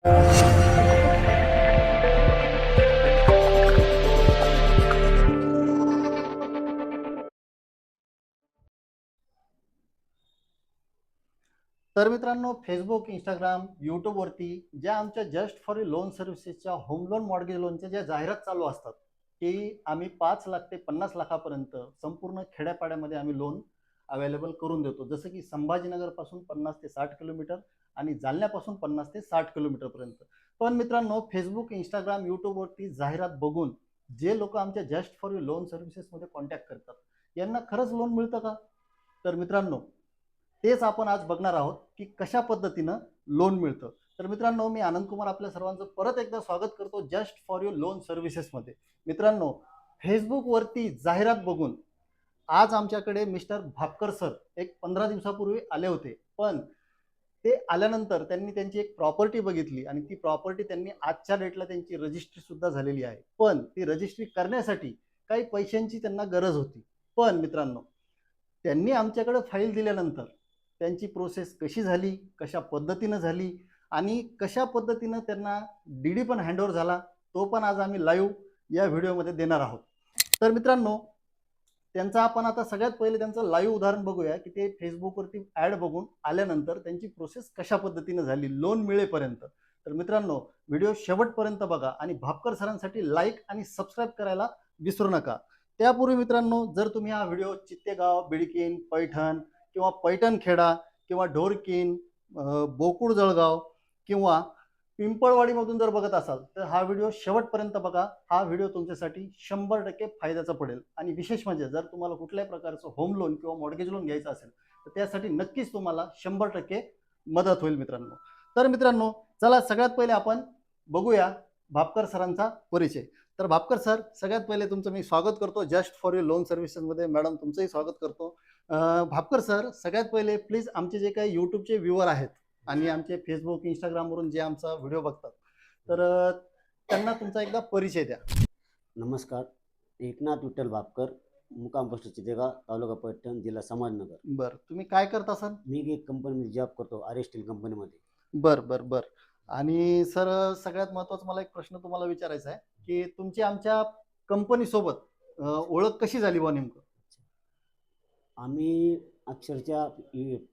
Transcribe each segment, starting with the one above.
तर मित्रांनो, Facebook, Instagram, यूट्यूबवरती ज्या आमच्या जस्ट फॉर यू लोन सर्व्हिसेसच्या होम लोन, मॉर्गेज लोनच्या ज्या जाहिरात चालू असतात, की आम्ही 5 लाख ते 50 लाखापर्यंत संपूर्ण खेड्यापाड्यामध्ये आम्ही लोन अवेलेबल करून देतो. जसं की संभाजीनगरपासून 50 ते 60 किलोमीटर आणि जालन्यापासून 50 ते 60 किलोमीटरपर्यंत. पण मित्रांनो, फेसबुक, इंस्टाग्राम, यूट्यूबवरती जाहिरात बघून जे लोक आमच्या जस्ट फॉर यू लोन सर्व्हिसेसमध्ये कॉन्टॅक्ट करतात, यांना खरंच लोन मिळतं का? तर मित्रांनो, तेच आपण आज बघणार आहोत की कशा पद्धतीनं लोन मिळतं. तर मित्रांनो, मी आनंद कुमार आपल्या सर्वांचं परत एकदा स्वागत करतो जस्ट फॉर यू लोन सर्व्हिसेसमध्ये. मित्रांनो, फेसबुकवरती जाहिरात बघून आज आमच्याकडे मिस्टर भापकर सर एक 15 दिवसापूर्वी आले होते. पण ते आल्यानंतर त्यांनी त्यांची एक प्रॉपर्टी बघितली आणि ती प्रॉपर्टी त्यांनी आजच्या डेटला त्यांची रजिस्ट्री सुद्धा झालेली आहे. पण ती रजिस्ट्री करण्यासाठी काही पैशांची त्यांना गरज होती. पण मित्रांनो, त्यांनी आमच्याकडे फाईल दिल्यानंतर त्यांची प्रोसेस कशी झाली, कशा पद्धतीनं झाली आणि कशा पद्धतीनं त्यांना डीडी पण हँडओव्हर झाला, तो पण आज आम्ही लाईव्ह या व्हिडिओमध्ये देणार आहोत. तर मित्रांनो, त्यांचा आपण आता सगळ्यात पहिले त्यांचं लाईव्ह उदाहरण बघूया की ते फेसबुकवरती ॲड बघून आल्यानंतर त्यांची प्रोसेस कशा पद्धतीनं झाली लोन मिळेपर्यंत. तर मित्रांनो, व्हिडिओ शेवटपर्यंत बघा आणि भापकर सरांसाठी लाईक आणि सबस्क्राईब करायला विसरू नका. त्यापूर्वी मित्रांनो, जर तुम्ही हा व्हिडिओ चित्तेगाव, बिडकीन, पैठण किंवा पैठणखेडा किंवा ढोरकीन, बोकुड जळगाव किंवा पिंपळवाडीमधून जर बघत असाल तर हा व्हिडिओ शेवटपर्यंत बघा. हा व्हिडिओ तुमच्यासाठी 100% फायद्याचा पडेल. आणि विशेष म्हणजे जर तुम्हाला कुठल्याही प्रकारचं होम लोन किंवा मॉर्गेज लोन घ्यायचं असेल तर त्यासाठी नक्कीच तुम्हाला 100% मदत होईल मित्रांनो. तर मित्रांनो, चला सगळ्यात पहिले आपण बघूया भापकर सरांचा परिचय. तर भापकर सर, सगळ्यात पहिले तुमचं मी स्वागत करतो जस्ट फॉर यू लोन सर्व्हिसेसमध्ये. मॅडम, तुमचंही स्वागत करतो. भापकर सर, सगळ्यात पहिले प्लीज आमचे जे काही यूट्यूबचे व्ह्यूअर आहेत आणि आमचे फेसबुक, इंस्टाग्रामवरून जे आमचा व्हिडिओ बघतात, तर त्यांना तुमचा एकदा परिचय द्या. नमस्कार. एकनाथ विठ्ठल भापकर, मुक्काम पोस्ट चितेगाव, तालुका पैठण, जिल्हा संभाजीनगर. बरं, तुम्ही काय करता सर? मी एक कंपनीमध्ये जॉब करतो, आर स्टील कंपनीमध्ये. बरं बरं बरं. आणि सर, सगळ्यात महत्त्वाचा मला एक प्रश्न तुम्हाला विचारायचा आहे की तुमची आमच्या कंपनीसोबत ओळख कशी झाली बा नेमकं? आम्ही अक्षरशः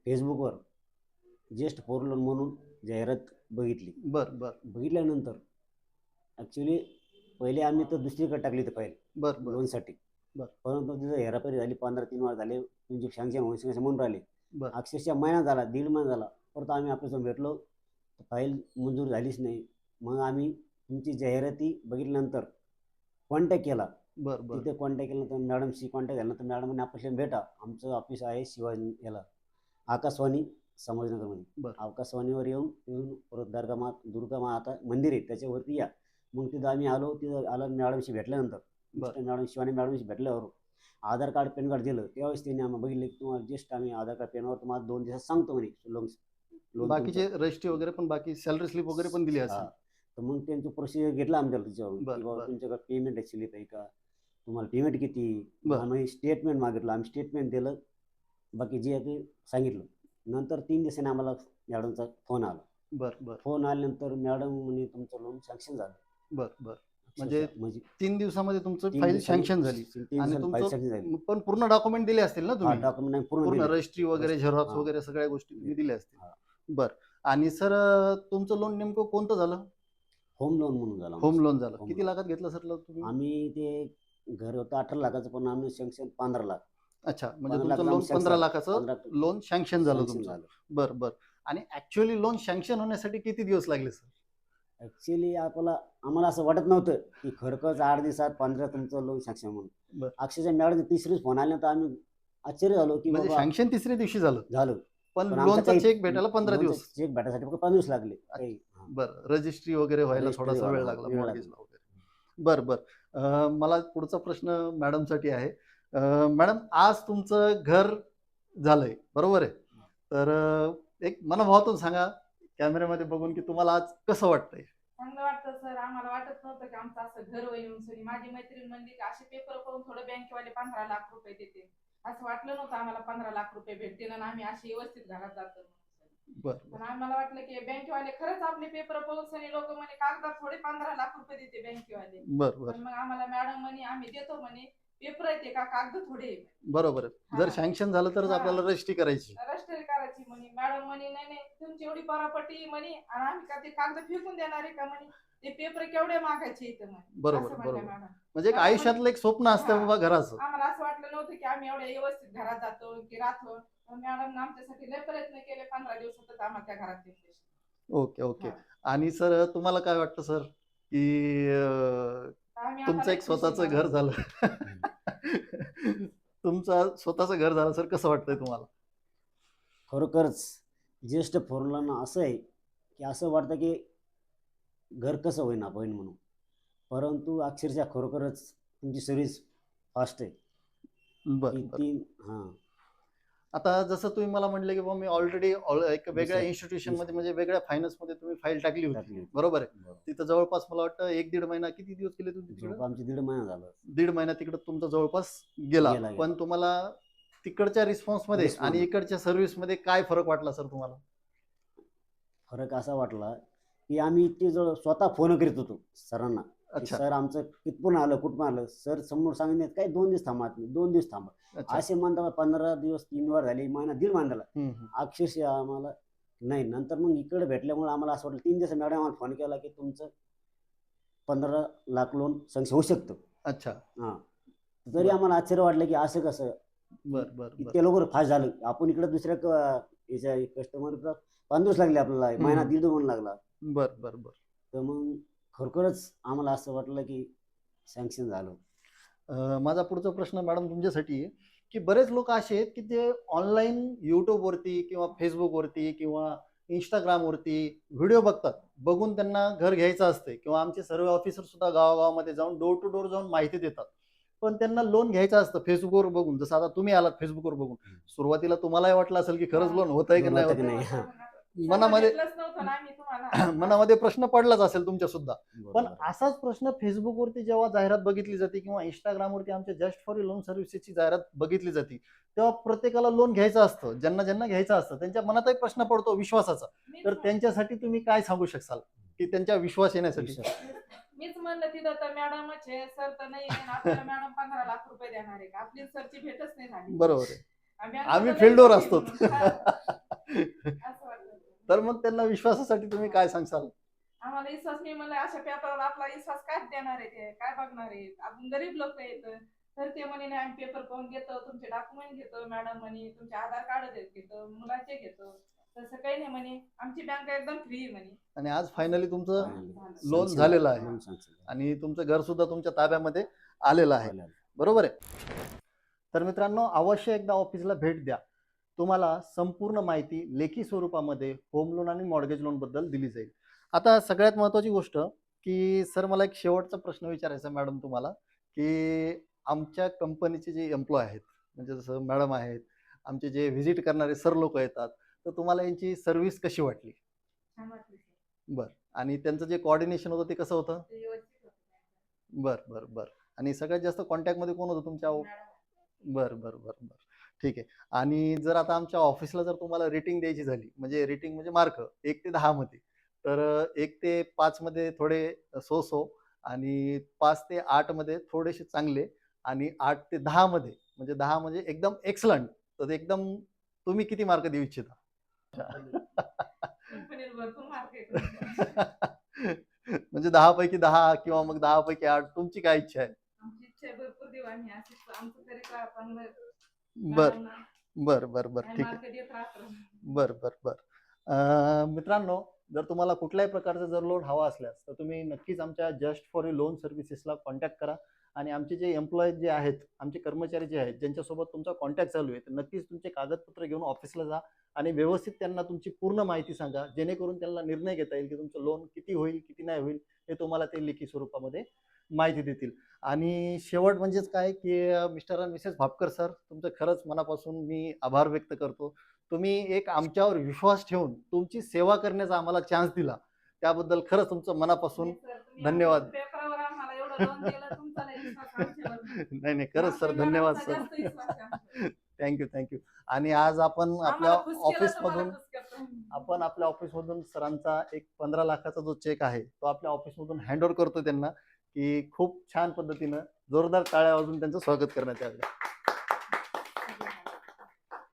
फेसबुकवर जस्ट फॉर लोन म्हणून जाहिरात बघितली. बरं बरं बघितल्यानंतर ॲक्च्युली पहिले आम्ही तर दुसरीकडे टाकली तर फाईल बरं बरं लोनसाठी. बरं परंतु तिथं हेराफेरी झाली, 15-3 वार झाले, तुमची सँक्शन होऊन म्हणून राहिले. बरं अक्षरशः महिना झाला, 1.5 महिना झाला, परत आम्ही आपल्यासमोर भेटलो, फाईल मंजूर झालीच नाही. मग आम्ही तुमची जाहिराती बघितल्यानंतर कॉन्टॅक्ट केला. बरं बरं तिथे कॉन्टॅक्ट केल्यानंतर मॅडमशी कॉन्टॅक्ट झाल्यानंतर मॅडमने आपल्याला भेटा, आमचं ऑफिस आहे शिवाजी याला आकाशवाणी संभाजीनगरमध्ये. बरं आकाशवाणीवर येऊन परत दुर्गा माता मंदिर आहे त्याच्यावरती या. मग तिथं आम्ही आलो. तिथं आलं, मॅडमशी भेटल्यानंतर मॅडम शिवानी मॅडमशी भेटल्यावर आधार कार्ड, पॅन कार्ड दिलं. त्यावेळेस त्यांनी आम्हाला बघितलं की तुम्हाला जस्ट आम्ही आधार कार्ड, पॅनवर तुम्हाला 2 दिवसात सांगतो म्हणे लोन बाकीचे रजिस्ट्री वगैरे पण, बाकी सॅलरी स्लिप वगैरे पण दिली असेल. तर मग त्यांचं प्रोसिजर घेतलं आमच्याला त्याच्यावर की बरं बाबा बरं तुमच्याकडे पेमेंट स्लिप आहे का, तुम्हाला पेमेंट किती. बरं. आम्ही स्टेटमेंट मागितलं, आम्ही स्टेटमेंट दिलं, बाकी जे आहे ते सांगितलं. नंतर 3 दिवसांनी आम्हाला मॅडमचा फोन आला. बरं बरं फोन आल्यानंतर मॅडम म्हणे तुमचं लोन सँक्शन झालं. बरं बरं. म्हणजे म्हणजे 3 दिवसामध्ये तुमचं 3 फाईल दिवसांनी सँक्शन झाली. 3 आणि दिवसांनी फाईल तुमचं सँक्शन झाली. पण पूर्ण डॉक्युमेंट दिले असतील ना तुम्ही? डॉक्युमेंट पूर्ण पूर्ण दिले. रजिस्ट्री वगैरे, झेरॉक्स हां. वगैरे सगळ्या गोष्टी तुम्ही दिल्या असतील. हां. बरं. आणि सर, तुमचं लोन नेमकं कोणतं झालं? होम लोन म्हणून झालं होम आमचं. लोन झालं. होम किती लोन. लाखात घेतलं सर लोन तुम्ही? आम्ही ते घर होतं 18 लाखाचं, पण आम्ही सँक्शन 15 लाख. अच्छा, म्हणजे 15 तुमचं लाखाचं लोन आम्ही 15 सँक्शन लाखाचं 15 लोन सँक्शन झालं सँक्शन तुमचं. झालं. बरं बरं. आणि ऍक्च्युअली लोन सँक्शन होण्यासाठी किती दिवस लागले सर? ॲक्च्युअली आम्हाला असं वाटत नव्हतं की खरखच 8 दिवसात 15 तुमचं लोन सँक्शन म्हणून. बरं. अक्षरशः मॅडम तिसरीच फोन आल्यानंतर आम्ही आश्चर्य झालो की म्हणजे बाबा सँक्शन तिसऱ्या दिवशी झालं, झालं. पण पण आमचा लोनचा काही चेक भेटायला 15 लोनचा दिवस. चेक भेटायसाठी फक्त 15 दिवस लागले. काही बरं, रजिस्ट्री वगैरे व्हायला रजिस्ट्री थोडासा व्हायला वेळ लागला, वेळ मॉर्गेजला लागला. वगैरे. बरं बरं. मला पुढचा प्रश्न मॅडमसाठी आहे. मॅडम, आज तुमचं घर झालंय, बरोबर आहे? तर एक मनोभावातून सांगा कॅमेऱ्यामध्ये बघून की तुम्हाला आज कसं वाटतंय? चांगलं वाटतं सर. आम्हाला वाटत नव्हतं की आमचं असं घर होईल म्हणून. माझी मैत्रीण म्हणली की असे पेपर करून थोडं बँकेवाले 15 लाख रुपये देते. असं वाटलं नव्हतं आम्हाला 15 लाख रुपये भेटतील आणि आम्ही अशी व्यवस्थित घरात जातो. बर पण आम्हाला वाटलं की बँकेवाले खरंच आपले पेपर पाहून लोक म्हणे कागदात थोडे 15 लाख रुपये देते बँकेवाले. बर बर पण मग आम्हाला मॅडम म्हणे आम्ही देतो म्हणे, पेपर येते का कागद थोडे आहे म्हणे. बरोबर आहे. जर हा सँक्शन झालं तरच हा आपल्याला रजिस्ट्री करायची. रजिस्टर करायची म्हणे. मॅडम म्हणे नाही नाही तुमची एवढी परापटी म्हणे आणि आम्ही का ते कागद फेकून देणार आहे का म्हणे, ते पेपर केवढे मागायचे इथं म्हणे. बरोबर असं म्हणल्या बरोबर. मॅडम. म्हणजे एक मॅडम म्हणे आयुष्यातलं एक स्वप्न असतं हा बाबा घराचं. आम्हाला असं वाटलं नव्हतं की आम्ही एवढ्या व्यवस्थित घरात जातो की राहतो. मॅडम आमच्यासाठी लय प्रयत्न केले, 15 दिवसातच आम्हाला त्या घरात घेतले. Okay okay. हा आणि सर तुम्हाला काय वाटतं सर की आम्ही आता तुमचं लय एक खुश आहे स्वतःचं घर मॅडम. झालं. तुमचं स्वतःचं घर झालं सर, कसं वाटतंय तुम्हाला? खरोखरच ज्येष्ठ थोरलांना असं आहे की असं वाटतं की घर कसं होईना होईन म्हणून, परंतु अक्षरशः खरोखरच तुमची सर्व्हिस फास्ट आहे बर की बर. ती हां आता जसं तुम्ही मला म्हटलं की मी ऑलरेडी एक वेगळ्या दुसऱ्या इन्स्टिट्यूशन मध्ये म्हणजे वेगळ्या फायनान्स मध्ये तुम्ही फाईल टाकली होती, टाकली होती. बरोबर आहे. बरोबर. तिथं जवळपास मला वाटतं 1-1.5 महिना, किती दिवस गेले तुम्ही तिकडे? झोप आमची 1.5 महिना झाला 1.5 महिना तिकडे तुमचा जवळपास गेला. गेला पण तुम्हाला तिकडच्या रिस्पॉन्स मध्ये आणि रिस्पॉन्स इकडच्या सर्व्हिस मध्ये काय फरक वाटला सर तुम्हाला? फरक असा वाटला की आम्ही इतके जवळ स्वतः फोन करीत होतो सरांना की अच्छा सर आमचं कितपून आलं कुठून आलं, सर समोर सांगितलं काय 2 दिवस थांबा तुम्ही, 2 दिवस थांबा. अच्छा. असे म्हणता 15 दिवस 3 वार झाले, महिना 1.5 महिना झाला. हम्म, हम्म. अक्षरशः आम्हाला नाही, नंतर मग इकडे भेटल्यामुळे आम्हाला असं वाटलं 3 दिवस मॅडम आम्हाला फोन केला की तुमचं 15 लाख लोन सँक्शन होऊ शकतं. अच्छा. हां तरी बर आम्हाला आश्चर्य वाटलं की असं कसं बर बर बर. इतक्या लवकर फास्ट झालं. आपण इकडे दुसऱ्या याच्या कस्टमरचा 5 दिवस लागले आपल्याला, महिना हम्म. 1.5 महिना लागला. बर बर बर. तर मग खरोखरच आम्हाला असं वाटलं की सँक्शन झालं. माझा पुढचा प्रश्न मॅडम तुमच्यासाठी आहे की बरेच लोक असे आहेत की ते ऑनलाईन युट्यूबवरती किंवा फेसबुकवरती किंवा इंस्टाग्रामवरती व्हिडिओ बघतात, बघून त्यांना घर घ्यायचं असते किंवा आमचे सर्व ऑफिसर सुद्धा गावागावामध्ये जाऊन डोर टू डोर जाऊन माहिती देतात. पण त्यांना लोन घ्यायचं असतं फेसबुकवर बघून, जसं आता तुम्ही आलात फेसबुकवर बघून. सुरुवातीला तुम्हालाही वाटलं असेल की खरंच लोन होत आहे की लोन नाही होतं की होत. नाही. हां मनामध्ये भेटलंच नव्हतं ना आम्ही तुम्हाला. मनामध्ये प्रश्न पडलाच असेल तुमच्या सुद्धा. पण बरोबर. असाच प्रश्न फेसबुकवरती जेव्हा जाहिरात बघितली जाते किंवा इंस्टाग्रामवरती आमच्या जस्ट फॉर लोन सर्व्हिसेसची जाहिरात बघितली जाते, तेव्हा प्रत्येकाला लोन घ्यायचं असतं. ज्यांना ज्यांना घ्यायचं असतं त्यांच्या मनात एक प्रश्न पडतो विश्वासाचा. तर त्यांच्यासाठी तुम्ही काय सांगू शकाल की त्यांच्या विश्वास येण्यासाठी? मीच म्हणलं तिथं तर मॅडमच आहे, सर तर नाही आहे. आपल्याला मॅडम 15 लाख रुपये देणार आहे का? आपली सरची भेटच नाही झाली. बरोबर आहे. आम्ही आम्ही लय फील्डवर खुशी असतो. म्हणून. हा, असं वाटलं. तर मग त्यांना विश्वासासाठी तुम्ही काय सांगसाल? आम्हाला विश्वास मी म्हणलं अशा पेपरवर आपला विश्वास काय देणार आहे, ते काय बघणार आहे, आपण गरीब लोक येत. तर ते म्हणे नाही आम्ही पेपर पाहून घेतो, तुमचे डॉक्युमेंट घेतो मॅडम म्हणे, तुमचे आधार कार्ड घेतो, मुलाचे घेतो. तसं काही नाही म्हणे, आमची बँक एकदम फ्री आहे म्हणे. आणि आज फायनली तुमचं Finally लोन sanction झालेलं आहे लोन sanction झालं. आणि तुमचं घर सुद्धा तुमच्या ताब्यामध्ये आलेलं आहे, आलं. बरोबर आहे. तर मित्रांनो, अवश्य एकदा ऑफिसला भेट द्या. तुम्हाला संपूर्ण माहिती लेखी स्वरूपामध्ये होम लोन आणि मॉर्गेज लोन बद्दल दिली जाईल. आता सगळ्यात महत्त्वाची गोष्ट की सर, मला एक शेवटचा प्रश्न विचारायचा मॅडम तुम्हाला, की आमच्या कंपनीचे जे एम्प्लॉय आहेत, म्हणजे जसं मॅडम आहेत, आमचे जे व्हिजिट करणारे सर लोक येतात, तर तुम्हाला यांची सर्व्हिस कशी वाटली? छान वाटलं sir. बरं. आणि त्यांचं जे कोऑर्डिनेशन होतं ते कसं होतं? ते व्यवस्थित होतं. बरं बरं बरं. आणि सगळ्यात जास्त कॉन्टॅक्टमध्ये कोण होतं तुमच्या? मॅडम. बरं बरं बरं बरं. ठीक आहे. आणि जर आता आमच्या ऑफिसला जर तुम्हाला रेटिंग द्यायची झाली, म्हणजे रेटिंग म्हणजे मार्क 1 ते 10 मध्ये, तर 1 ते 5 मध्ये थोडे सो सो, आणि 5 ते 8 मध्ये थोडेसे चांगले, आणि 8 ते 10 मध्ये, म्हणजे 10 म्हणजे एकदम एक्सलंट, तर एकदम तुम्ही किती मार्क देऊ इच्छिता? कंपनीला भरपूर मार्क आहेत. म्हणजे 10 पैकी 10 किंवा मग 10 पैकी 8, तुमची काय इच्छा आहे? आमची इच्छा आहे भरपूर देऊ आम्ही, असंच आमचं तरी चांगलं बर मॅडमना बर बर बर. ठीक आहे. मार्क देत राहतो. बर बर बर. मित्रांनो, जर तुम्हाला कुठल्याही प्रकारचं जर लोन हवा असल्यास तर तुम्ही नक्कीच आमच्या जस्ट फॉर यू लोन सर्व्हिसेसला कॉन्टॅक्ट करा. आणि आमचे जे एम्प्लॉईज जे आहेत, आमचे कर्मचारी जे आहेत, ज्यांच्यासोबत तुमचा कॉन्टॅक्ट चालू आहे, तर नक्कीच तुमचे कागदपत्र घेऊन ऑफिसला जा आणि व्यवस्थित त्यांना तुमची पूर्ण माहिती सांगा, जेणेकरून त्यांना निर्णय घेता येईल की तुमचं लोन किती होईल किती नाही होईल, हे तुम्हाला ते लेखी स्वरूपामध्ये माहिती देतील. आणि शेवट म्हणजेच काय की मिस्टर आणि मिसेस भापकर सर, तुमचं खरंच मनापासून मी आभार व्यक्त करतो. तुम्ही एक आमच्यावर विश्वास ठेवून तुमची सेवा करण्याचा आम्हाला चान्स दिला, त्याबद्दल खरंच तुमचं मनापासून नाही sir, तुम्ही धन्यवाद. आमच्या पेपरावर आम्हाला एवढं लोन दिलं तुमचा लय विश्वास आहे आमच्यावर. नाही नाही, खरंच सर, आमच्या धन्यवाद मॅडमचा सर. जास्त विश्वास आहे आमच्यावर. थँक्यू. आणि आज आपण आपल्या आम्हाला खुश केलं ऑफिस तर मला मधून खुश करतो. आपण आपल्या ऑफिस मधून सरांचा एक 15 लाखाचा जो चेक आहे तो आपल्या ऑफिस मधून हँड ओव्हर करतो त्यांना, की खूप छान पद्धतीनं जोरदार टाळ्या वाजून त्यांचं स्वागत करण्यात यावं.